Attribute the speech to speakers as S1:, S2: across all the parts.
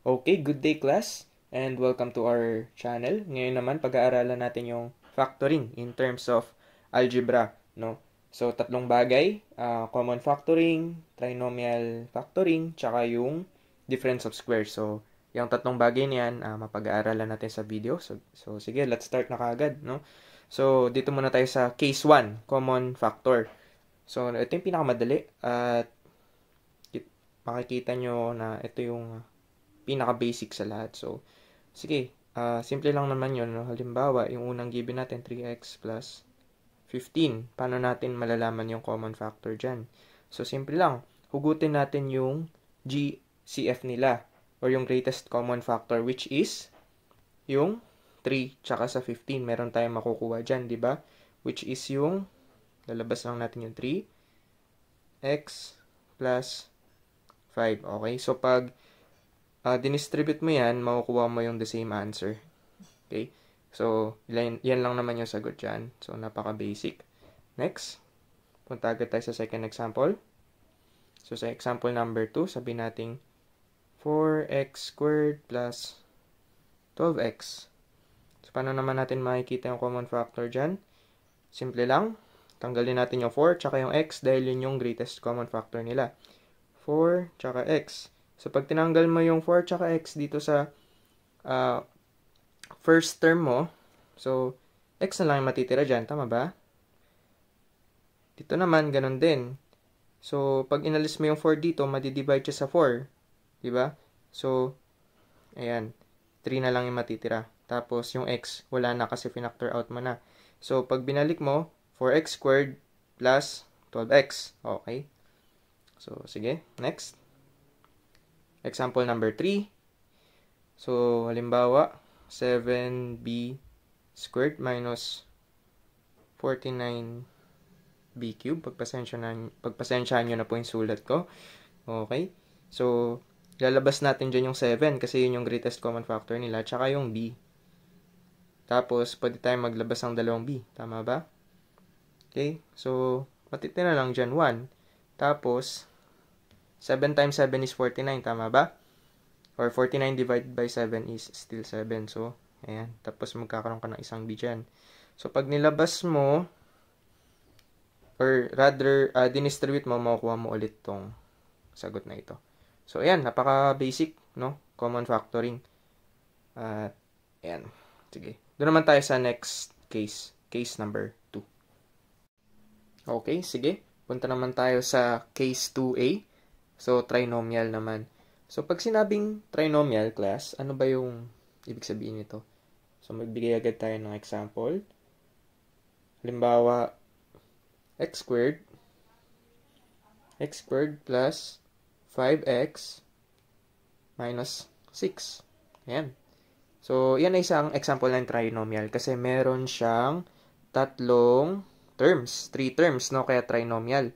S1: Okay, good day class and welcome to our channel. Ngayon naman pag-aaralan natin yung factoring in terms of algebra, no? So tatlong bagay, common factoring, trinomial factoring, tsaka yung difference of squares. So yung tatlong bagay niyan, mapag-aaralan natin sa video. So sige, let's start na kaagad, no? So dito muna tayo sa case 1, common factor. So ito yung pinakamadali at makikita nyo na ito yung pinaka-basic sa lahat. So, sige, simple lang naman yun. No? Halimbawa, yung unang given natin, 3x plus 15. Paano natin malalaman yung common factor dyan? So, simple lang. Hugutin natin yung GCF nila or yung greatest common factor which is yung 3 tsaka sa 15. Meron tayong makukuha dyan, di ba? Which is yung, lalabas lang natin yung 3x plus 5. Okay? So, pag dinistribute mo yan, makukuha mo yung the same answer. Okay? So, yan lang naman yung sagot dyan. So, napaka-basic. Next, punta agad tayo sa second example. So, sa example number 2, sabi natin 4x squared plus 12x. So, paano naman natin makikita yung common factor dyan? Simple lang. Tanggalin natin yung 4 tsaka yung x dahil yun yung greatest common factor nila. 4 tsaka x. So, pag tinanggal mo yung 4 tsaka x dito sa first term mo, so, x na lang yung matitira dyan. Tama ba? Dito naman, ganun din. So, pag inalis mo yung 4 dito, madidivide siya sa 4. Diba? So, ayan. 3 na lang yung matitira. Tapos, yung x, wala na kasi finactor out mo na. So, pag binalik mo, 4x squared plus 12x. Okay? So, sige. Next. Example number 3. So, halimbawa, 7b squared minus 49b cubed. Pagpasensyahan nyo na po yung sulat ko. Okay? So, lalabas natin dyan yung 7 kasi yun yung greatest common factor nila. Tsaka yung b. Tapos, pwede tayong maglabas ng dalawang b. Tama ba? Okay? So, matitira lang dyan 1. Tapos, 7 times 7 is 49, tama ba? Or 49 divided by 7 is still 7. So, ayan. Tapos, magkakaroon ka ng isang b dyan. So, pag nilabas mo, or rather, dinistribute mo, makukuha mo ulit tong sagot na ito. So, ayan. Napaka-basic, no? Common factoring. At, ayan. Sige. Doon naman tayo sa next case. Case number 2. Okay, sige. Punta naman tayo sa case 2A. So, trinomial naman. So, pag sinabing trinomial class, ano ba yung ibig sabihin nito? So, magbigay agad tayo ng example. Halimbawa, x squared plus 5x minus 6. Ayan. So, yan ay isang example ng trinomial kasi meron siyang tatlong terms. 3 terms, no? Kaya trinomial.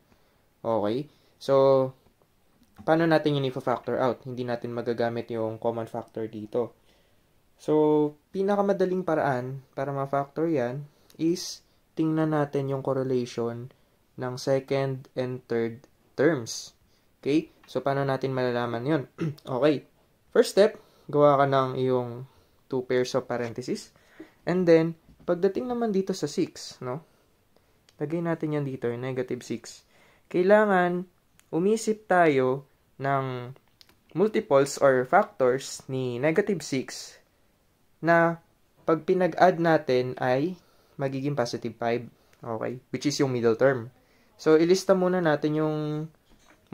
S1: Okay. So, paano natin yun i-factor out? Hindi natin magagamit yung common factor dito. So, pinakamadaling paraan para ma-factor yan is tingnan natin yung correlation ng second and third terms. Okay? So, paano natin malalaman yun? Okay. First step, gawa ka ng iyong 2 pairs of parentheses. And then, pagdating naman dito sa 6, no? Lagay natin yan dito, yung negative 6. Kailangan umisip tayo ng multiples or factors ni negative 6 na pag pinag-add natin ay magiging positive 5. Okay? Which is yung middle term. So, ilista muna natin yung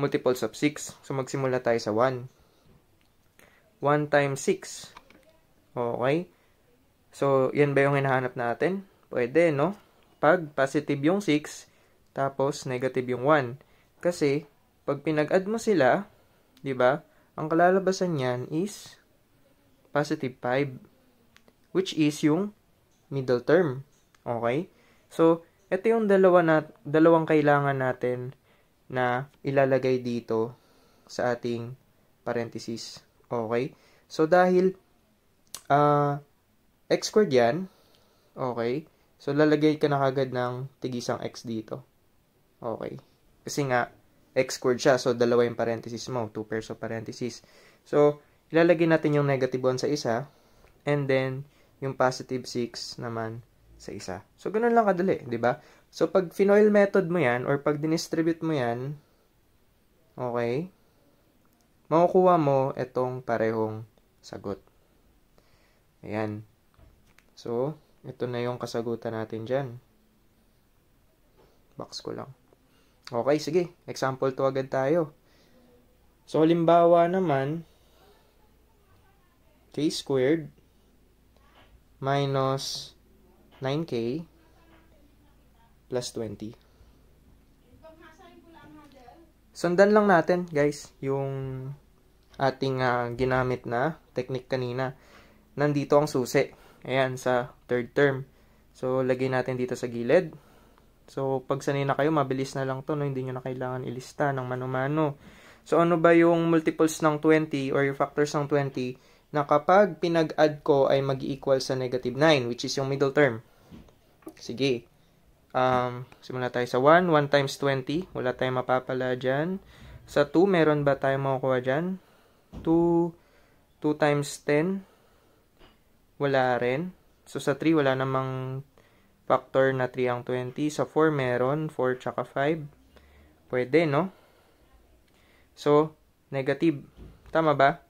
S1: multiples of 6. So, magsimula tayo sa 1. 1 times 6. Okay? So, yan ba yung hinahanap natin? Pwede, no? Pag positive yung 6, tapos negative yung 1. Kasi, pag pinag-add mo sila, di ba? Ang kalalabasan niyan is positive 5, which is yung middle term. Okay? So, ito yung dalawang kailangan natin na ilalagay dito sa ating parenthesis. Okay? So, dahil x squared yan, okay? So, lalagay ka na kagad ng tigisang x dito. Okay? Kasi nga, x squared siya. So, dalawa yung parenthesis mo. 2 pairs of parenthesis. So, ilalagay natin yung negative 1 sa isa, and then, yung positive 6 naman sa isa. So, ganun lang kadali, di ba? So, pag Finoil method mo yan, or pag dinistribute mo yan, okay, makukuha mo itong parehong sagot. Ayan. So, ito na yung kasagutan natin dyan. Box ko lang. Okay, sige. Example 2 agad tayo. So, halimbawa naman, k squared minus 9k plus 20. Sundan lang natin, guys, yung ating ginamit na technique kanina. Nandito ang susi. Ayan, sa third term. So, lagay natin dito sa gilid. So, pag sanay na kayo, mabilis na lang to, no? Hindi nyo na kailangan ilista ng mano-mano. So, ano ba yung multiples ng 20 or yung factors ng 20 na kapag pinag-add ko ay mag-equal sa negative 9, which is yung middle term? Sige. Simula tayo sa 1. 1 times 20. Wala tayong mapapala dyan. Sa 2, meron ba tayong makukuha dyan? 2 times 10. Wala rin. So, sa 3, wala namang factor na 3 ang 20. Sa 4, meron. 4 tsaka 5. Pwede, no? So, negative. Tama ba?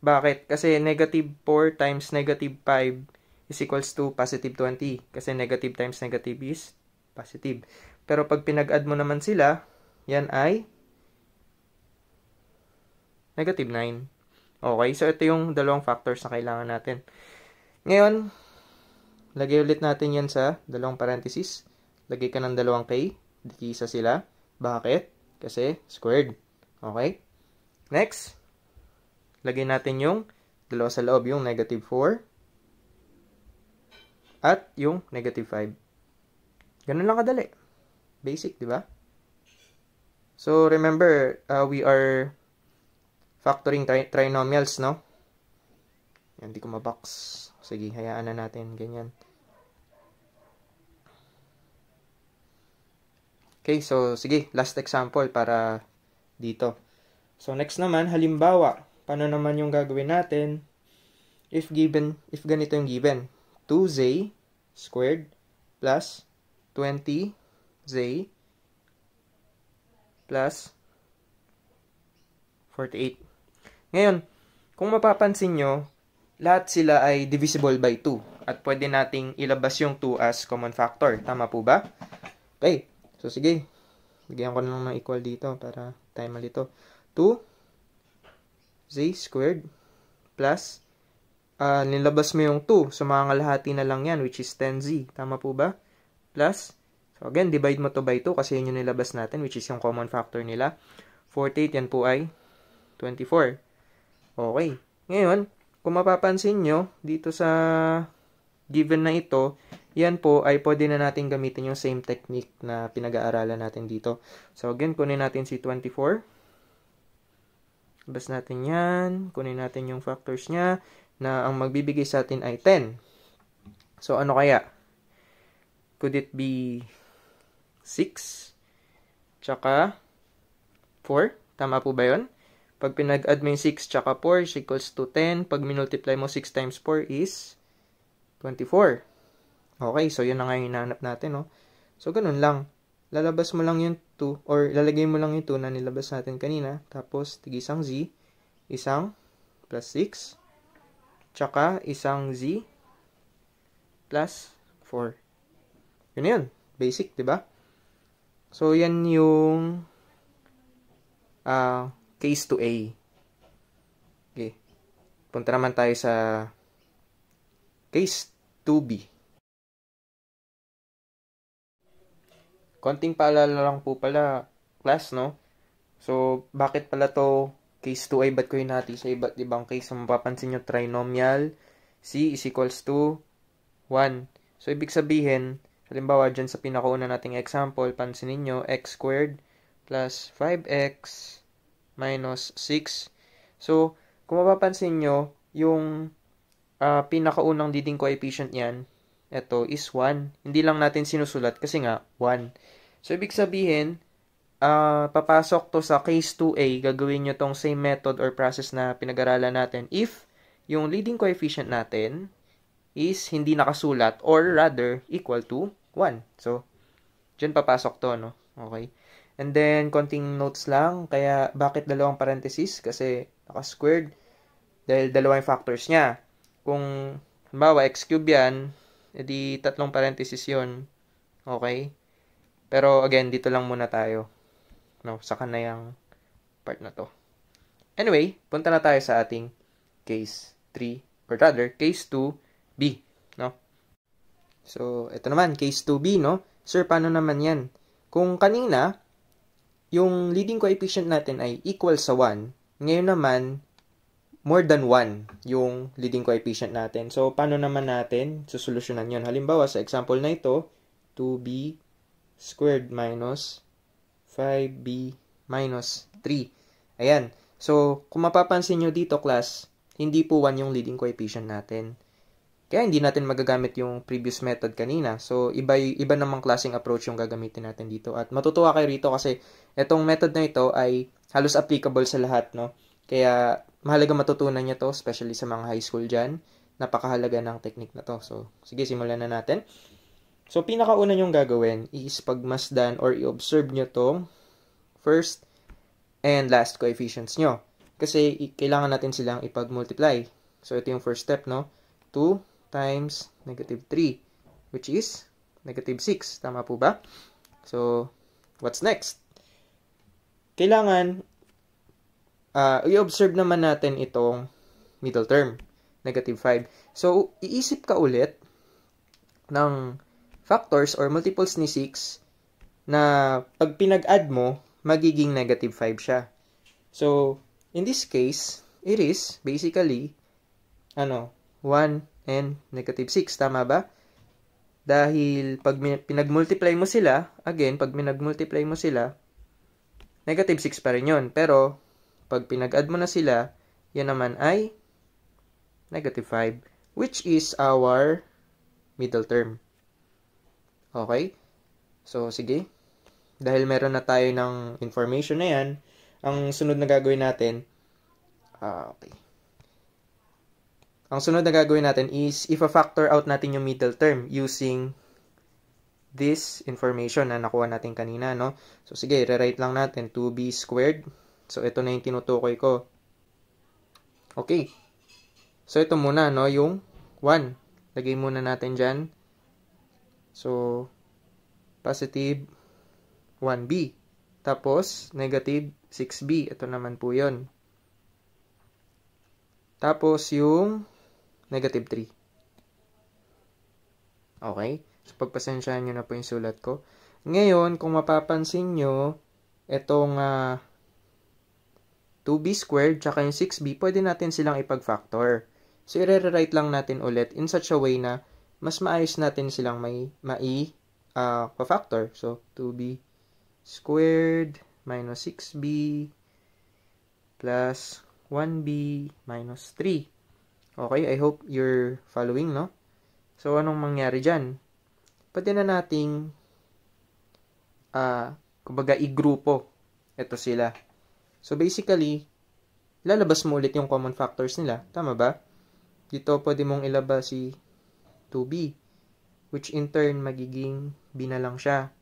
S1: Bakit? Kasi negative 4 times negative 5 is equals to positive 20. Kasi negative times negative is positive. Pero pag pinag-add mo naman sila, yan ay negative 9. Okay, so ito yung dalawang factors na kailangan natin. Ngayon, lagay ulit natin yan sa dalawang parenthesis. Lagay ka ng dalawang k. Dikisa sila. Bakit? Kasi squared. Okay? Next, lagay natin yung dalawa sa loob, yung negative 4 at yung negative 5. Ganun lang kadali. Basic, di ba? So, remember, we are factoring trinomials, no? Yan, di ko mabox. Sige, hayaan na natin. Ganyan. Okay, so, sige, last example para dito. So, next naman, halimbawa, paano naman yung gagawin natin if ganito yung given? 2z squared plus 20z plus 48. Ngayon, kung mapapansin nyo, lahat sila ay divisible by 2. At pwede nating ilabas yung 2 as common factor. Tama po ba? Okay. So, sige. Bigyan ko na lang ng equal dito para tayo malito. 2z squared plus nilabas mo yung 2. So, mangangalahati na lang yan, which is 10z. Tama po ba? Plus, so again, divide mo to by 2 kasi yun yung nilabas natin, which is yung common factor nila. 48, yan po ay 24. Okay. Ngayon, kung mapapansin nyo, dito sa given na ito, yan po ay pwede na natin gamitin yung same technique na pinag-aaralan natin dito. So, again, kunin natin si 24. Labas natin yan. Kunin natin yung factors niya na ang magbibigay sa atin ay 10. So, ano kaya? Could it be 6? Tsaka 4? Tama po ba yun? Pag pinag-add mo yung 6 tsaka 4 is equals to 10. Pag minultiply mo 6 times 4 is 24. Okay, so yun na nga yung hinahanap natin, no? So, ganun lang. Lalabas mo lang yung 2, or lalagay mo lang yung 2 na nilabas natin kanina. Tapos, tig-isang z, isang plus 6, tsaka isang z plus 4. Yun yun. Basic, di ba? So, yan yung case 2A. Okay. Punta naman tayo sa case 2B. Konting paalala lang po pala, class, no? So, bakit pala to case 2A? Ba't ko hinati sa iba't ibang case? So, mapapansin nyo, trinomial, c is equals to 1. So, ibig sabihin, halimbawa, dyan sa pinakauna nating example, pansinin nyo, x squared plus 5x minus 6. So, kung mapapansin nyo, yung pinakaunang leading coefficient yan, ito is 1. Hindi lang natin sinusulat kasi nga 1. So, ibig sabihin, papasok to sa case 2A, gagawin nyo tong same method or process na pinag-aralan natin if yung leading coefficient natin is hindi nakasulat or rather equal to 1. So, dyan papasok to, no? Okay. And then, konting notes lang. Kaya, bakit dalawang parenthesis? Kasi, naka-squared. Dahil dalawa yung factors niya. Kung, halimbawa, x cube yan, edi tatlong parenthesis yon. Okay? Pero, again, dito lang muna tayo. No? Saka na yung part na to. Anyway, punta na tayo sa ating case 3, or rather, case 2B. No? So, ito naman, case 2B, no? Sir, paano naman yan? Kung kanina, yung leading coefficient natin ay equal sa 1, ngayon naman, more than 1 yung leading coefficient natin. So, paano naman natin susolusyonan yun? Halimbawa, sa example na ito, 2b squared minus 5b minus 3. Ayan. So, kung mapapansin nyo dito, class, hindi po 1 yung leading coefficient natin. Kaya hindi natin magagamit yung previous method kanina. So, iba namang klaseng approach yung gagamitin natin dito. At matutuwa kayo rito kasi itong method na ito ay halos applicable sa lahat, no? Kaya, mahalaga matutunan nyo to, especially sa mga high school dyan. Napakahalaga ng technique na to. So, sige, simulan na natin. So, pinakauna nyong gagawin is pagmasdan or i-observe nyo tong first and last coefficients nyo. Kasi, kailangan natin silang ipag-multiply. So, ito yung first step, no? 2 times negative 3, which is negative 6. Tama po ba? So, what's next? Kailangan, i-observe naman natin itong middle term, negative 5. So, iisip ka ulit ng factors or multiples ni 6 na pag pinag-add mo, magiging negative 5 siya. So, in this case, it is basically, 1 and negative 6. Tama ba? Dahil pag pinag-multiply mo sila, again, pag pinag-multiply mo sila, negative 6 pa rin yun. Pero, pag pinag-add mo na sila, yan naman ay negative 5, which is our middle term. Okay? So, sige. Dahil meron na tayo ng information na yan, ang sunod na gagawin natin, okay. Ang sunod na gagawin natin is if-factor out natin yung middle term using this information na nakuha natin kanina, no? So, sige, rewrite lang natin 2b squared. So, ito na yung tinutukoy ko. Okay. So, ito muna, no? Yung 1. Lagay muna natin dyan. So, positive 1b. Tapos, negative 6b. Ito naman po yun. Tapos, yung negative 3. Okay? So, pagpasensyahan nyo na po yung sulat ko. Ngayon, kung mapapansin nyo, itong 2b squared tsaka yung 6b, pwede natin silang ipag-factor. So, i-rewrite lang natin ulit in such a way na mas maayos natin silang pa-factor. So, 2b squared minus 6b plus 1b minus 3. Okay, I hope you're following, no? So, anong mangyari dyan? Pwede na nating, kumbaga, i-grupo. Ito sila. So, basically, lalabas mo ulit yung common factors nila. Tama ba? Dito, pwede mong ilabas si 2b, which in turn, magiging b na lang siya.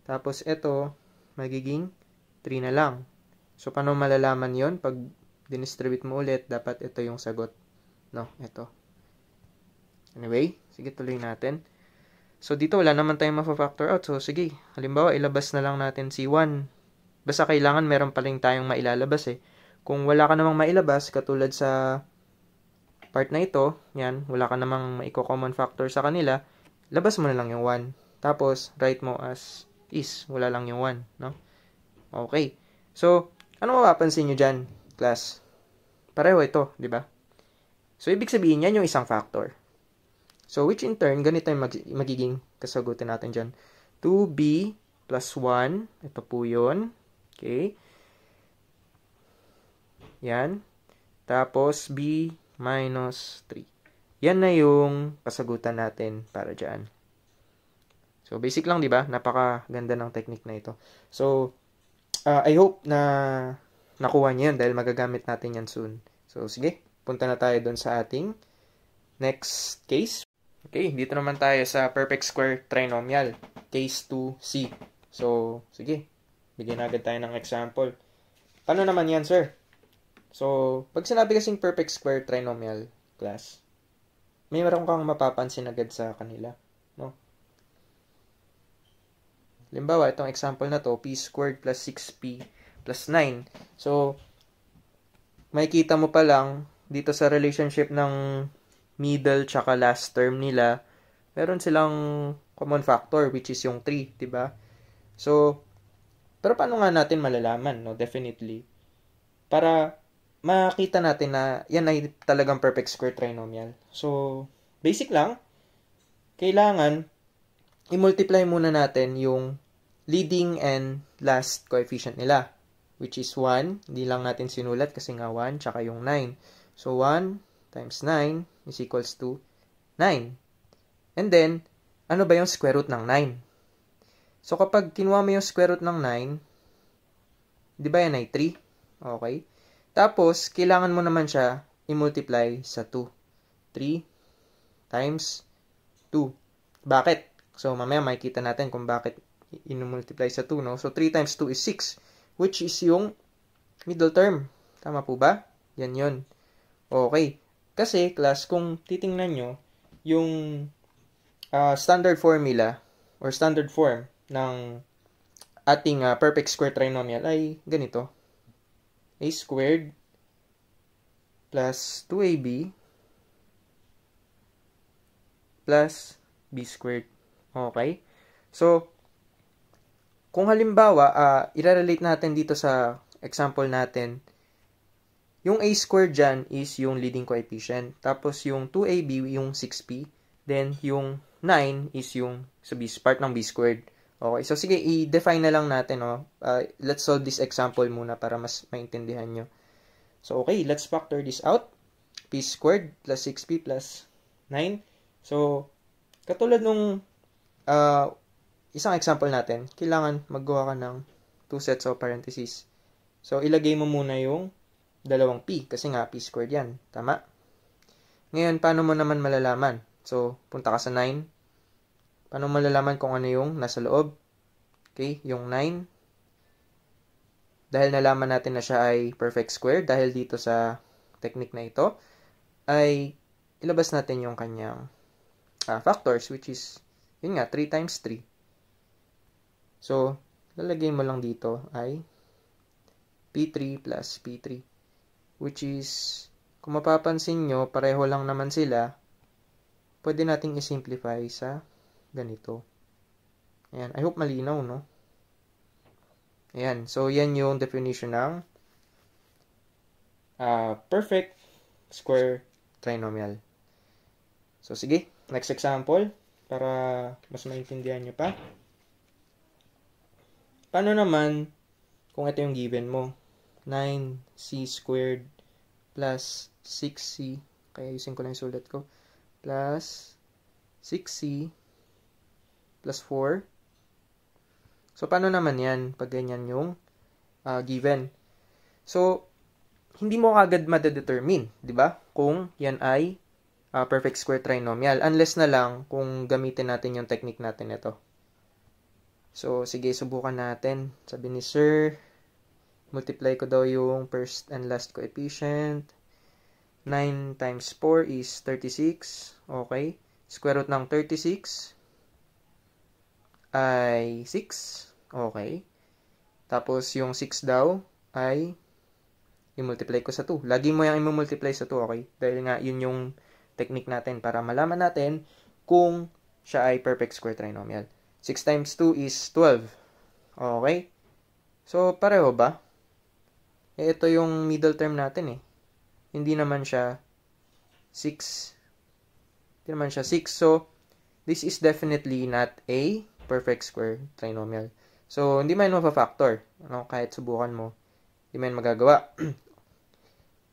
S1: Tapos, ito, magiging 3 na lang. So, paano malalaman yon? Pag dinistribute mo ulit, dapat ito yung sagot. No, ito. Anyway, sige, tuloy natin. So, dito wala naman tayong ma-factor out. So, sige, halimbawa, ilabas na lang natin si 1. Basta kailangan meron pa rin tayong mailalabas eh. Kung wala ka namang mailabas, katulad sa part na ito, yan, wala ka namang maiko-common factor sa kanila, labas mo na lang yung 1. Tapos, write mo as is. Wala lang yung 1, no? Okay. So, ano mapapansin nyo dyan, class? Pareho ito, di ba? So, ibig sabihin yan yung isang factor. So, which in turn, ganito yung magiging kasagutin natin dyan. 2b plus 1. Ito po yun. Okay. Yan. Tapos, b minus 3. Yan na yung kasagutan natin para dyan. So, basic lang, di ba? Napakaganda ng technique na ito. So, I hope na nakuha niyo yan dahil magagamit natin yan soon. So, sige, punta na tayo dun sa ating next case. Okay, dito naman tayo sa perfect square trinomial, case 2C. So, sige, bigyan agad tayo ng example. Paano naman yan, sir? So, pag sinabi kasing perfect square trinomial class, may meron kang mapapansin agad sa kanila, no? Halimbawa, itong example na to, p squared plus 6p plus 9. So, makikita mo pa lang dito sa relationship ng middle tsaka last term nila, meron silang common factor which is yung 3, 'di ba? So, pero paano nga natin malalaman, no? Definitely. Para makita natin na yan ay talagang perfect square trinomial. So, basic lang, kailangan i-multiply muna natin yung leading and last coefficient nila, which is 1. Hindi lang natin sinulat kasi nga 1, tsaka yung 9. So, 1 times 9 is equals to 9. And then, ano ba yung square root ng 9? So, kapag kinuha mo yung square root ng 9, di ba yan ay 3? Okay. Tapos, kailangan mo naman siya i-multiply sa 2. 3 times 2. Bakit? So, mamaya makikita natin kung bakit i-multiply sa 2, no? So, 3 times 2 is 6, which is yung middle term. Tama po ba? Yan yun. Okay. Kasi, class, kung titingnan nyo, yung standard formula or standard form ng ating perfect square trinomial ay ganito. A squared plus 2ab plus b squared. Okay? So, kung halimbawa, i-relate natin dito sa example natin, yung a squared dyan is yung leading coefficient. Tapos yung 2ab, yung 6p. Then yung 9 is yung sa part ng b squared. Okay, so sige, i-define na lang natin. Let's solve this example muna para mas maintindihan nyo. So okay, let's factor this out. P squared plus 6p plus 9. So, katulad nung isang example natin, kailangan maggawa ka ng 2 sets of parentheses. So, ilagay mo muna yung dalawang p, kasi nga p squared yan. Tama? Ngayon, paano mo naman malalaman? So, punta ka sa 9. Paano malalaman kung ano yung nasa loob? Okay, yung 9. Dahil nalaman natin na siya ay perfect square, dahil dito sa technique na ito, ay ilabas natin yung kanyang factors, which is, yun nga, 3 times 3. So, lalagay mo lang dito ay P3 plus P3, which is, kung mapapansin nyo, pareho lang naman sila, pwede nating i-simplify sa ganito. Ayan, I hope malinaw, no? Ayan, so yan yung definition ng perfect square trinomial. So, sige, next example, para mas maintindihan nyo pa. Paano naman kung ito yung given mo? 9c squared plus 6c, kaya ayusin ko lang yung sulat ko, plus 6c plus 4. So, paano naman yan pag ganyan yung given? So, hindi mo agad madadetermine, di ba? Kung yan ay perfect square trinomial. Unless na lang kung gamitin natin yung technique natin ito. So, sige, subukan natin. Sabi ni sir, multiply ko daw yung first and last coefficient. 9 times 4 is 36. Okay. Square root ng 36 ay 6. Okay. Tapos, yung 6 daw ay i-multiply ko sa 2. Lagi mo yung i-multiply sa 2, okay? Dahil nga, yun yung technique natin para malaman natin kung siya ay perfect square trinomial. 6 times 2 is 12. Okay? So, pareho ba? Ito yung middle term natin eh. Hindi naman siya 6. Hindi naman siya 6. So, this is definitely not a perfect square trinomial. So, hindi man mapa-factor. Kahit subukan mo, hindi man magagawa.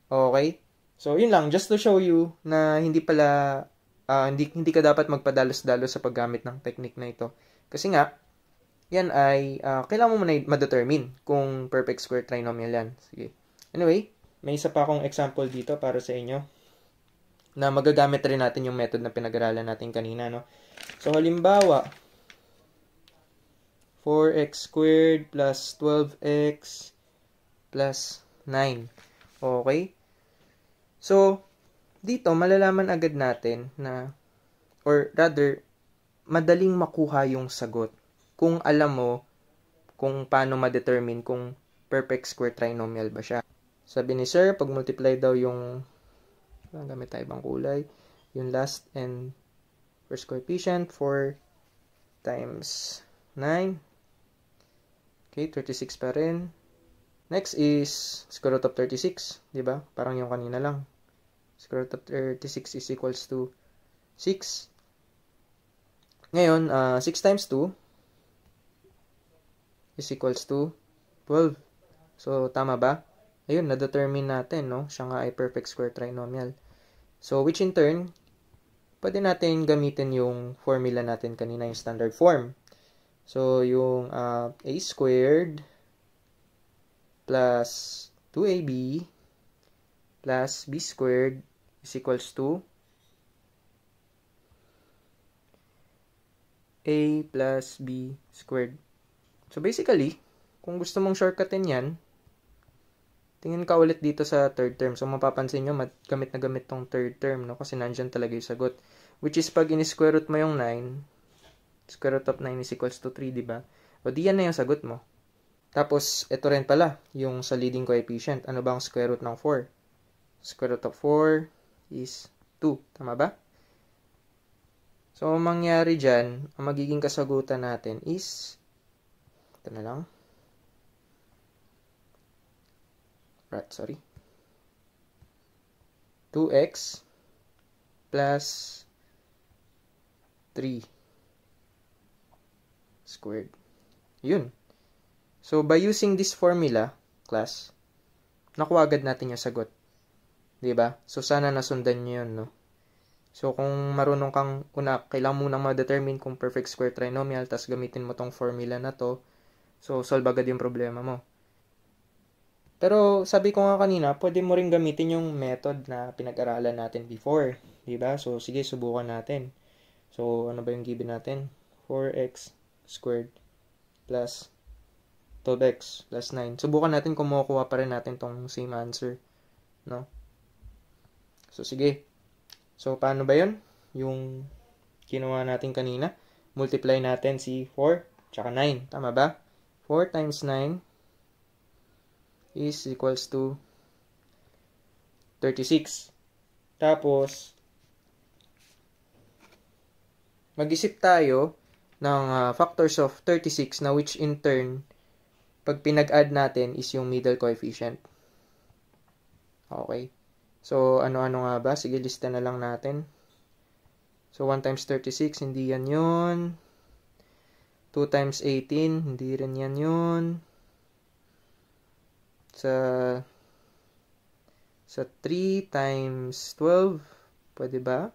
S1: Okay? So, yun lang. Just to show you na hindi ka dapat magpadalos-dalos sa paggamit ng technique na ito. Kasi nga, yan ay kailangan mo muna ma-determine kung perfect square trinomial yan. Sige. Anyway, may isa pa akong example dito para sa inyo na magagamit rin natin yung method na pinag-aralan natin kanina, no? So, halimbawa, 4x squared plus 12x plus 9. Okay? So, dito, malalaman agad natin na, or rather, madaling makuha yung sagot kung alam mo kung paano ma-determine kung perfect square trinomial ba siya. Sabi ni sir, pag multiply daw yung, gamit tayo ibang kulay, yung last and first coefficient, 4 times 9. Okay, 36 pa rin. Next is square root of 36, di ba? Parang yung kanina lang. Square root of 36 is equals to 6. Ngayon, 6 times 2 is equals to 12. So, tama ba? Ayun, na-determine natin, no? Siya nga ay perfect square trinomial. So, which in turn, pwede natin gamitin yung formula natin kanina, yung standard form. So, yung a squared plus 2ab plus b squared is equals to a plus b squared. So, basically, kung gusto mong shortcutin yan, tingin ka ulit dito sa third term. So, mapapansin nyo, gamit na gamit tong third term, no? Kasi nandyan talaga yung sagot. Which is, pag in-square root mo yung 9, square root of 9 is equals to 3, diba? O, di yan na yung sagot mo. Tapos, ito rin pala, yung sa leading coefficient. Ano ba ang square root ng 4? Square root of 4 is 2. Tama ba? So, ang mangyari dyan, ang magiging kasagutan natin is, ito na lang. Right, sorry. 2x plus 3 squared. Yun. So, by using this formula, class, nakuha agad natin yung sagot. Diba? So, sana nasundan nyo yun, no? So, kung marunong kang kailangan mo nang ma-determine kung perfect square trinomial, tas gamitin mo tong formula na to, so, solve agad yung problema mo. Pero, sabi ko nga kanina, pwede mo rin gamitin yung method na pinag-aralan natin before. Diba? So, sige, subukan natin. So, ano ba yung given natin? 4x squared plus 12x plus 9. Subukan natin kung makukuha pa rin natin tong same answer. No? So, sige. So, paano ba yun? Yung kinuha natin kanina. Multiply natin si 4 tsaka 9. Tama ba? 4 times 9 is equals to 36. Tapos, mag-isip tayo ng factors of 36 na which in turn, pag pinag-add natin is yung middle coefficient. Okay. So, ano-ano nga ba? Sige, lista na lang natin. So, 1 times 36, hindi yan yun. 2 times 18, hindi rin yan yun. Sa 3 times 12, pwede ba?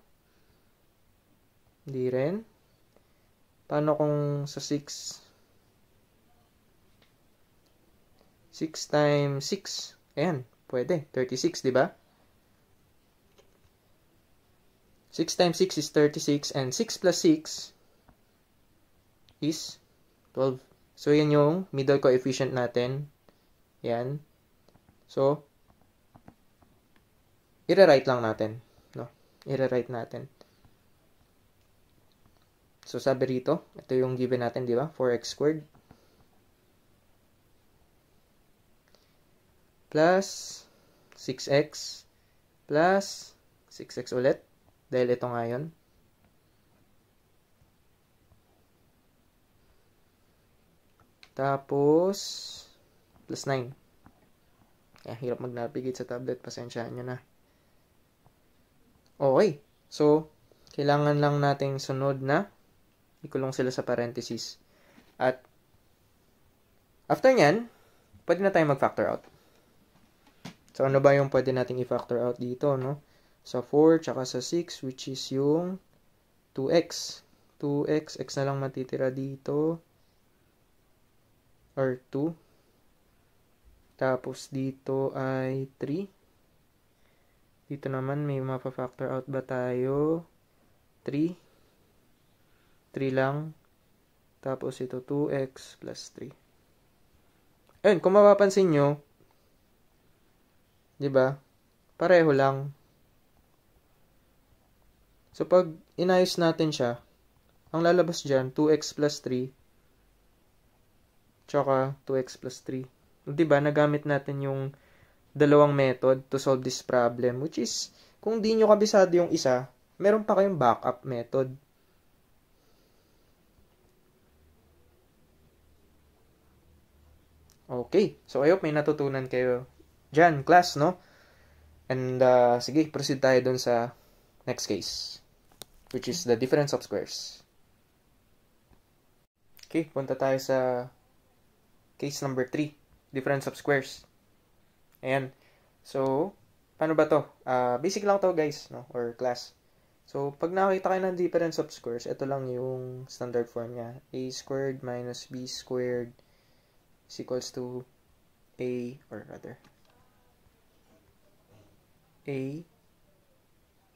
S1: Hindi rin. Paano kung sa 6? 6 times 6. Ayan, pwede. 36, di ba? 6 times 6 is 36 and 6 plus 6 is 12. So, yan yung middle coefficient natin. Yan. So, i-rewrite lang natin. No? I-rewrite natin. So, sabi rito, ito yung given natin, di ba? 4x squared plus 6x plus 6x ulit. Dahil ito nga yun. Tapos, plus 9. Hirap mag-navigate sa tablet. Pasensyaan nyo na. Okay. So, kailangan lang nating sunod na ikulong sila sa parenthesis. At, after nyan, pwede na tayong mag-factor out. So, ano ba yung pwede nating i-factor out dito, no? Sa 4, tsaka sa 6, which is yung 2x. 2x, x na lang matitira dito. or 2. Tapos dito ay 3. Dito naman may mapa-factor out ba tayo? 3. 3 lang. Tapos ito 2x plus 3. Ayun, kung mapapansin nyo, di ba? Pareho lang. So, pag inayos natin siya, ang lalabas dyan, 2x plus 3, tsaka 2x plus 3. Di ba? Nagamit natin yung dalawang method to solve this problem, which is, kung di nyo kabisado yung isa, meron pa kayong backup method. Okay. So, I hope may natutunan kayo dyan, class, no? And, sige, proceed tayo dun sa next case, which is the difference of squares. Okay, punta tayo sa case number 3, difference of squares. Ayan. So, paano ba to? Basic lang to, guys, no? Or class. So, pag nakita kayo ng difference of squares, ito lang yung standard form niya. A squared minus B squared is equals to A, or rather, A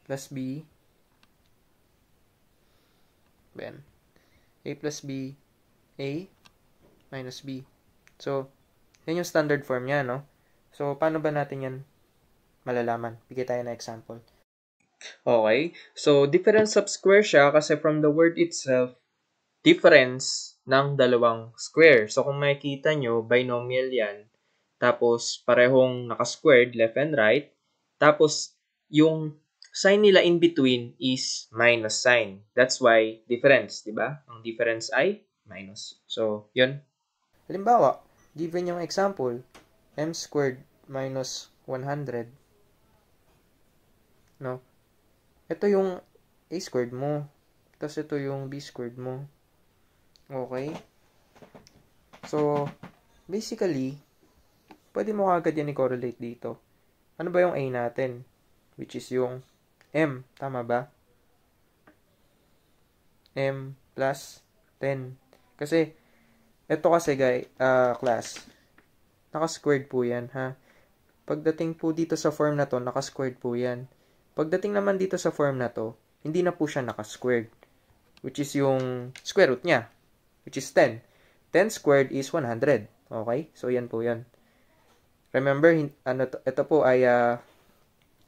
S1: plus B, then A plus B, A minus B. So, yan yung standard form niya, no? So, paano ba natin yan malalaman? Bigay tayo na example. Okay. So, difference of square siya kasi from the word itself, difference ng dalawang square. So, kung makikita nyo, binomial yan. Tapos, parehong naka-squared, left and right. Tapos, yung sign nila in between is minus sign. That's why difference, di ba? Ang difference ay minus. So, yun. Halimbawa, given yung example, m squared minus 100. No? Ito yung a squared mo. Tapos ito yung b squared mo. Okay? So, basically, pwede mo agad yan i-correlate dito. Ano ba yung a natin? Which is yung m. Tama ba? M plus 10. Kasi, ito kasi class, naka-squared po yan, ha? Pagdating po dito sa form na to, naka-squared po yan. Pagdating naman dito sa form na to, hindi na po siya naka-squared. Which is yung square root niya. Which is 10. 10 squared is 100. Okay? So, yan po yan. Remember, ito po ay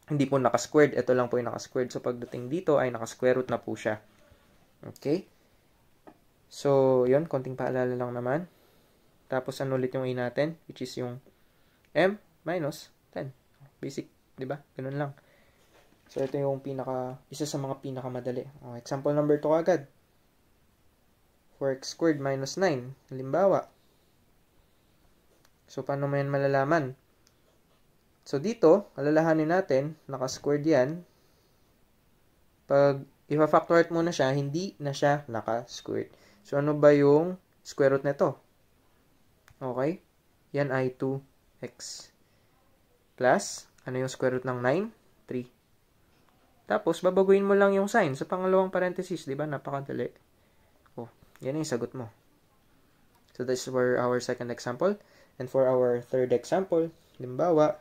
S1: hindi po naka-squared. Ito lang po yung naka-squared. So, pagdating dito ay naka-square root na po siya. Okay? So, yun. Konting paalala lang naman. Tapos, ano ulit yung a natin? Which is yung m minus 10. Basic. Diba? Ganun lang. So, ito yung isa sa mga pinakamadali. Example number 2 agad. 4x squared minus 9. Halimbawa. So, paano mo yan malalaman? So, dito, alalahanin natin, naka-squared yan. Pag i-factor out mo na siya, hindi na siya naka-squared. So, ano ba yung square root nito? Okay? Yan ay 2x. Plus, ano yung square root ng 9? 3. Tapos, babaguhin mo lang yung sign sa pangalawang parenthesis. Diba? Napakadali. Oh, yan yung sagot mo. So, this is for our second example. And for our third example, halimbawa,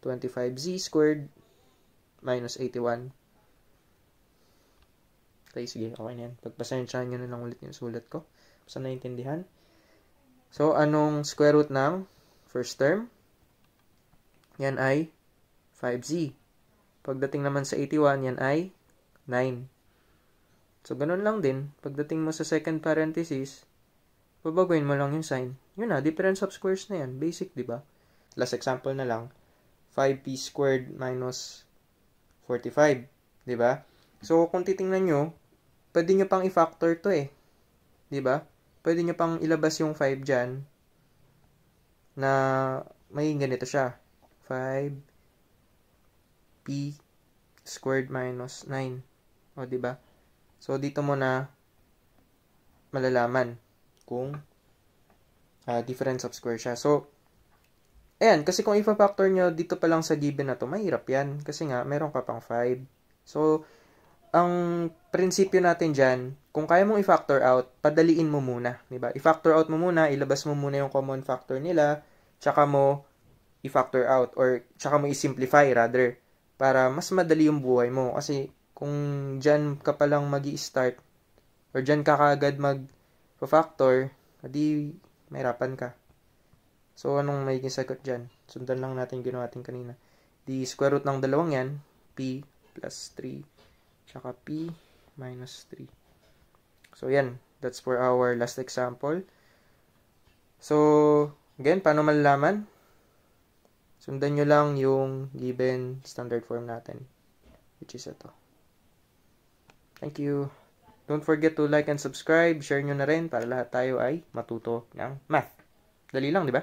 S1: 25z squared minus 81. Okay, sige. Okay na yan. Pagpasensyahan nyo na lang ulit yung sulat ko. Basta naiintindihan. So, anong square root ng first term? Yan ay 5z. Pagdating naman sa 81, yan ay 9. So, ganun lang din. Pagdating mo sa second parenthesis, babaguhin mo lang yung sign. Yun na, difference of squares na yan. Basic, di ba? Last example na lang. 5p squared minus 45. Di ba? So, kung titingnan nyo, pwede nyo pang i-factor to eh. Di ba? Pwede nyo pang ilabas yung 5 dyan na may ganito siya. 5p squared minus 9. O, di ba? So, dito mo na malalaman kung difference of square siya. So, ayan, kasi kung i-factor nyo dito pa lang sa given na to, mahirap yan. Kasi nga, meron ka pang 5. So, ang prinsipyo natin dyan, kung kaya mong i-factor out, padaliin mo muna, di ba? I-factor out mo muna, ilabas mo muna yung common factor nila, tsaka mo i-factor out, or tsaka mo i-simplify rather, para mas madali yung buhay mo. Kasi kung dyan ka palang mag-i-start, or dyan ka kaagad mag-factor, di mahirapan ka. So, anong magiging sagot dyan? Sundan lang natin yung ginawa natin kanina. Di square root ng dalawang yan, p plus 3, tsaka p minus 3. So, yan. That's for our last example. So, again, paano malalaman? Sundan nyo lang yung given standard form natin, which is ito. Thank you. Don't forget to like and subscribe. Share nyo na rin para lahat tayo ay matuto ng math. Dali lang, di ba?